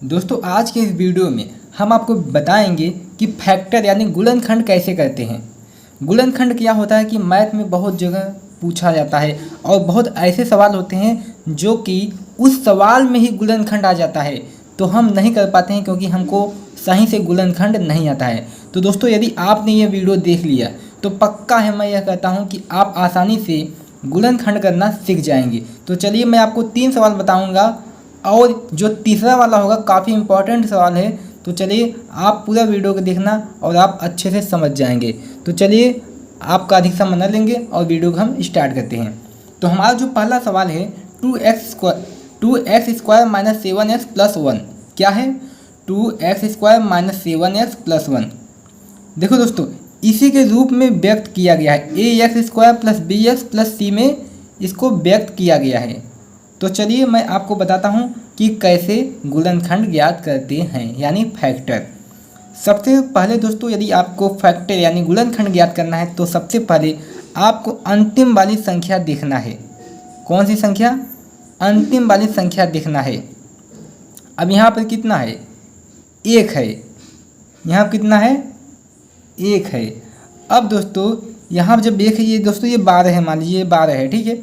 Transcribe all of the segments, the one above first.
दोस्तों आज के इस वीडियो में हम आपको बताएंगे कि फैक्टर यानी गुणनखंड कैसे करते हैं। गुणनखंड क्या होता है कि मैथ में बहुत जगह पूछा जाता है और बहुत ऐसे सवाल होते हैं जो कि उस सवाल में ही गुणनखंड आ जाता है, तो हम नहीं कर पाते हैं क्योंकि हमको सही से गुणनखंड नहीं आता है। तो दोस्तों यदि आपने ये वीडियो देख लिया तो पक्का है मैं यह कहता हूँ कि आप आसानी से गुणनखंड करना सीख जाएंगे। तो चलिए मैं आपको 3 सवाल बताऊँगा और जो तीसरा वाला होगा काफ़ी इम्पोर्टेंट सवाल है। तो चलिए आप पूरा वीडियो को देखना और आप अच्छे से समझ जाएंगे। तो चलिए आपका अधिक समय न लेंगे और वीडियो को हम स्टार्ट करते हैं। तो हमारा जो पहला सवाल है 2x² माइनस 7x प्लस 1 क्या है? 2x² minus 7x plus 1। देखो दोस्तों इसी के रूप में व्यक्त किया गया है, ax² plus bx plus c में इसको व्यक्त किया गया है। तो चलिए मैं आपको बताता हूँ कि कैसे गुणनखंड ज्ञात करते हैं यानी फैक्टर। सबसे पहले दोस्तों यदि आपको फैक्टर यानी गुणनखंड ज्ञात करना है तो सबसे पहले आपको अंतिम वाली संख्या देखना है। कौन सी संख्या? अंतिम वाली संख्या देखना है। अब यहाँ पर कितना है? 1 है। यहाँ पर कितना है? 1 है। अब दोस्तों यहाँ पर जब 1 है, ये दोस्तों ये 12 है, मान लीजिए ये 12 है, ठीक है।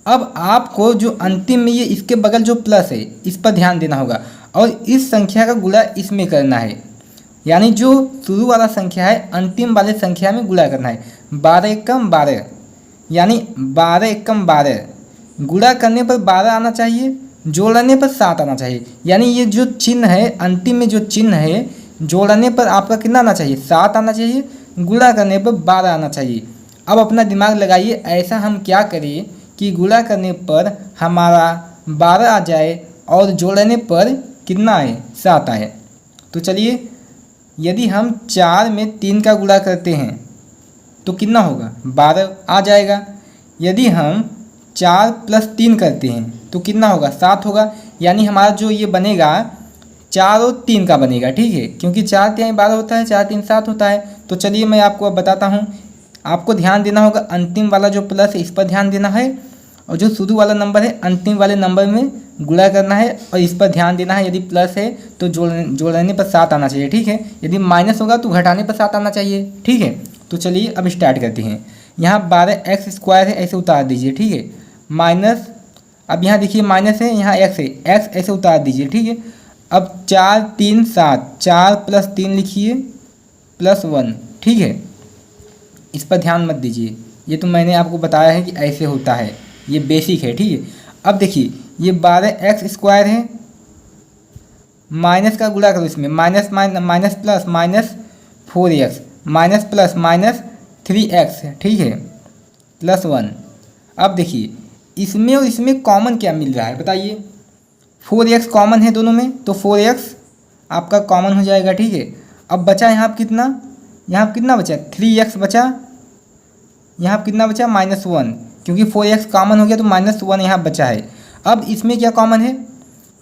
अब आपको जो अंतिम में ये इसके बगल जो प्लस है इस पर ध्यान देना होगा और इस संख्या का गुणा इसमें करना है, यानी जो शुरू वाला संख्या है अंतिम वाले संख्या में गुणा करना है। 12 एकम 12 यानी 12 एकम 12, गुणा करने पर 12 आना चाहिए, जोड़ने पर 7 आना चाहिए। यानी ये जो चिन्ह है अंतिम में जो चिन्ह है जोड़ने पर आपका कितना आना चाहिए? 7 आना चाहिए, गुणा करने पर 12 आना चाहिए। अब अपना दिमाग लगाइए, ऐसा हम क्या करें कि गुणा करने पर हमारा 12 आ जाए और जोड़ने पर कितना आए? 7 आए। तो चलिए यदि हम 4 में 3 का गुणा करते हैं तो कितना होगा? 12 आ जाएगा। यदि हम 4 प्लस 3 करते हैं तो कितना होगा? 7 होगा। यानी हमारा जो ये बनेगा 4 और 3 का बनेगा, ठीक है, क्योंकि 4 3 12 होता है, 4 3 7 होता है। तो चलिए मैं आपको अब बताता हूँ। आपको ध्यान देना होगा अंतिम वाला जो प्लस है इस पर ध्यान देना है और जो शुरू वाला नंबर है अंतिम वाले नंबर में गुणा करना है और इस पर ध्यान देना है। यदि प्लस है तो जोड़ने पर 7 आना चाहिए, ठीक है। यदि माइनस होगा तो घटाने पर 7 आना चाहिए, ठीक है। तो चलिए अब स्टार्ट करते हैं। यहाँ 12x² है, ऐसे उतार दीजिए, ठीक है। माइनस, अब यहाँ देखिए माइनस है, यहाँ x है, x ऐसे उतार दीजिए, ठीक है। अब 4 3 7, 4 प्लस 3 लिखिए प्लस 1, ठीक है। इस पर ध्यान मत दीजिए, ये तो मैंने आपको बताया है कि ऐसे होता है, ये बेसिक है, ठीक है। अब देखिए ये 12x² है, माइनस का गुणा करो इसमें, minus minus plus minus 4x minus plus minus 3x, ठीक है, प्लस 1। अब देखिए इसमें और इसमें कॉमन क्या मिल रहा है बताइए? 4x कॉमन है दोनों में, तो 4x आपका कॉमन हो जाएगा, ठीक है। अब बचा यहाँ पर कितना? यहाँ पर कितना बचा? 3x बचा। यहाँ पर कितना बचा? -1, क्योंकि 4x कॉमन हो गया तो -1 यहाँ बचा है। अब इसमें क्या कॉमन है?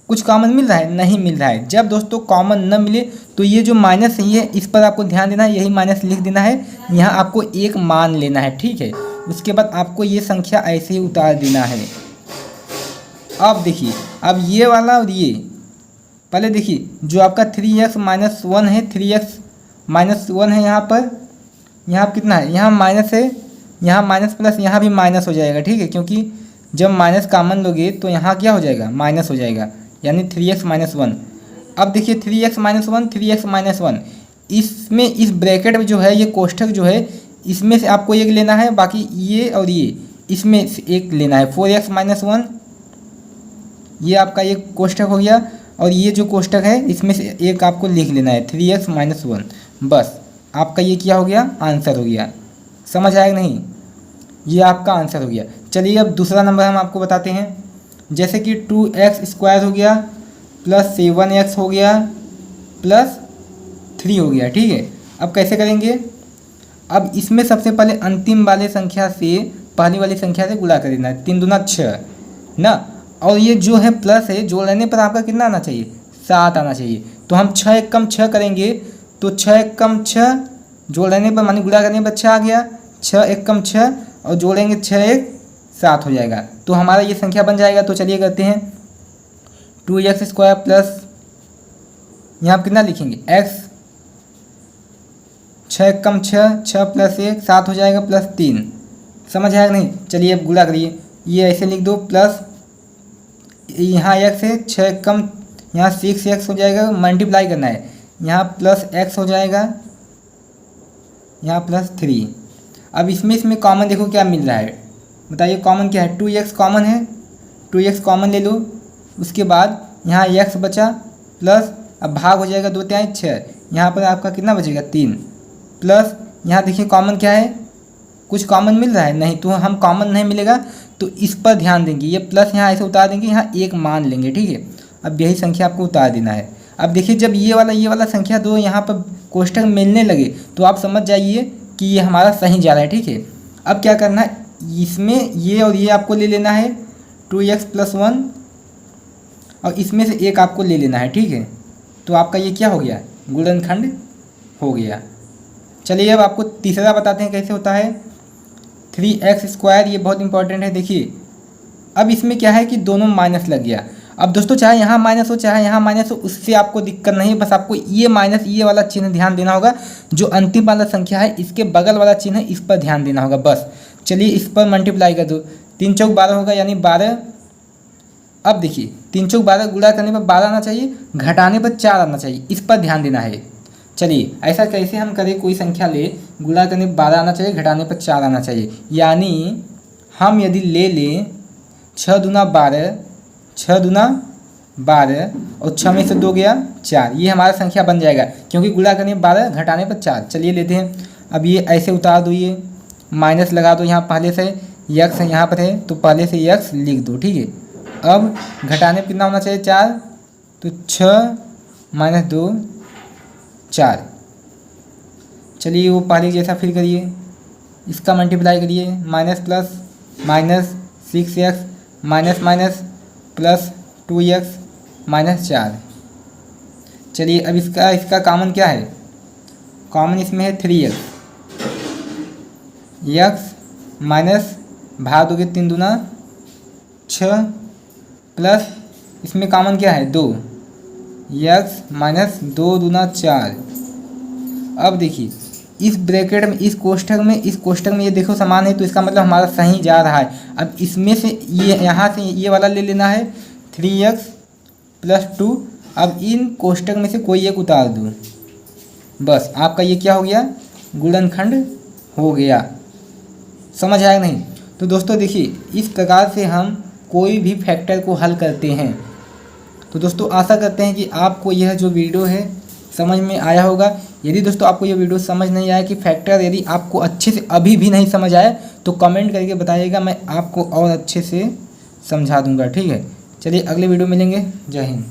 कुछ कॉमन मिल रहा है? नहीं मिल रहा है। जब दोस्तों कॉमन न मिले तो ये जो माइनस है ये इस पर आपको ध्यान देना है, यही माइनस लिख देना है, यहाँ आपको 1 मान लेना है, ठीक है। उसके बाद आपको ये संख्या ऐसे ही उतार देना है। अब देखिए अब ये वाला और ये पहले देखिए जो आपका 3x - 1 है, 3x - 1 है, यहाँ पर कितना है? यहाँ माइनस है, यहाँ माइनस प्लस यहाँ भी माइनस हो जाएगा, ठीक है, क्योंकि जब माइनस कॉमन लोगे तो यहाँ क्या हो जाएगा? माइनस हो जाएगा, यानी 3x - 1। अब देखिए 3x - 1, 3x - 1, इसमें इस ब्रैकेट में जो है ये कोष्ठक जो है इसमें से आपको एक लेना है, बाकी ये और ये इसमें से एक लेना है। 4x - 1 ये आपका एक कोष्ठक हो गया और ये जो कोष्ठक है इसमें से एक आपको लिख लेना है, 3x - 1। बस आपका ये क्या हो गया? आंसर हो गया। समझ आएगा नहीं? ये आपका आंसर हो गया। चलिए अब दूसरा नंबर हम आपको बताते हैं। जैसे कि 2x² हो गया प्लस 7x हो गया प्लस 3 हो गया, ठीक है। अब कैसे करेंगे? अब इसमें सबसे पहले अंतिम वाले संख्या से पहली वाली संख्या से गुणा कर देना है। 3 दूना 6 ना, और ये जो है प्लस है जोड़ने पर आपका कितना आना चाहिए? 7 आना चाहिए। तो हम 6 एकम 6 करेंगे तो 6 एकम 6 जोड़ने पर मानी गुणा करने पर 6 आ गया, 6 एकम 6 और जोड़ेंगे 6 1 7 हो जाएगा। तो हमारा ये संख्या बन जाएगा। तो चलिए करते हैं 2x² प्लस यहाँ कितना लिखेंगे x, 6 कम 6, 6 प्लस 1 7 हो जाएगा प्लस 3। समझ आएगा नहीं? चलिए अब गुणा करिए, ये ऐसे लिख दो प्लस यहाँ x है 6 कम यहाँ 6x हो जाएगा, मल्टीप्लाई करना है, यहाँ प्लस x हो जाएगा, यहाँ प्लस 3। अब इसमें कॉमन देखो क्या मिल रहा है, बताइए कॉमन क्या है? 2x कॉमन है, 2x कॉमन ले लो। उसके बाद यहाँ x बचा प्लस, अब भाग हो जाएगा 2 तिहाई 6, यहाँ पर आपका कितना बचेगा 3 प्लस यहाँ देखिए कॉमन क्या है, कुछ कॉमन मिल रहा है नहीं, तो हम कॉमन नहीं मिलेगा तो इस पर ध्यान देंगे, ये प्लस यहाँ ऐसे उतार देंगे, यहाँ एक मान लेंगे, ठीक है। अब यही संख्या आपको उतार देना है। अब देखिए जब ये वाला संख्या दो यहाँ पर कोष्ठक मिलने लगे तो आप समझ जाइए कि ये हमारा सही जा रहा है, ठीक है। अब क्या करना है, इसमें ये और ये आपको ले लेना है 2x प्लस 1 और इसमें से एक आपको ले लेना है, ठीक है। तो आपका ये क्या हो गया, गुणनखंड हो गया। चलिए अब आपको तीसरा बताते हैं कैसे होता है, 3x²। ये बहुत इंपॉर्टेंट है, देखिए अब इसमें क्या है कि दोनों माइनस लग गया। अब दोस्तों चाहे यहाँ माइनस हो चाहे यहाँ माइनस हो, उससे आपको दिक्कत नहीं है, बस आपको ये माइनस ये वाला चिन्ह ध्यान देना होगा, जो अंतिम वाला संख्या है इसके बगल वाला चिन्ह है इस पर ध्यान देना होगा बस। चलिए इस पर मल्टीप्लाई कर दो, 3 चौक 12 होगा यानी 12। अब देखिए 3 चौक 12 गुणा करने पर 12 आना चाहिए, घटाने पर 4 आना चाहिए, इस पर ध्यान देना है। चलिए ऐसा कैसे हम करें, कोई संख्या ले, गुणा करने पर 12 आना चाहिए, घटाने पर 4 आना चाहिए, यानी हम यदि ले लें 6 दूना 12, 6 दूना 12 और 6 में से 2 गया 4, ये हमारा संख्या बन जाएगा क्योंकि गुणा करने पर 12 घटाने पर 4। चलिए लेते हैं, अब ये ऐसे उतार दो, ये माइनस लगा दो, यहाँ पहले से यक्स यहाँ पर है तो पहले से यक्स लिख दो, ठीक है। अब घटाने पर कितना होना चाहिए 4, तो 6 - 2 4। चलिए वो पहले जैसा फिर करिए, इसका मल्टीप्लाई करिए, minus plus minus 6x minus minus plus 2x minus 4। चलिए अब इसका कॉमन क्या है, कॉमन इसमें है 3x, x माइनस भाग दोगे 3 दूना 6 प्लस इसमें कॉमन क्या है 2, x माइनस 2 दूना 4। अब देखिए इस ब्रैकेट में इस कोष्ठक में ये देखो समान है तो इसका मतलब हमारा सही जा रहा है। अब इसमें से ये यहाँ से ये वाला ले लेना है 3x प्लस 2। अब इन कोष्ठक में से कोई एक उतार दो, बस आपका ये क्या हो गया, गुणनखंड हो गया। समझ आया नहीं? तो दोस्तों देखिए इस प्रकार से हम कोई भी फैक्टर को हल करते हैं। तो दोस्तों आशा करते हैं कि आपको यह जो वीडियो है समझ में आया होगा। यदि दोस्तों आपको ये वीडियो समझ नहीं आया कि फैक्टर यदि आपको अच्छे से अभी भी नहीं समझ आया तो कमेंट करके बताइएगा, मैं आपको और अच्छे से समझा दूंगा, ठीक है। चलिए अगले वीडियो मिलेंगे, जय हिंद।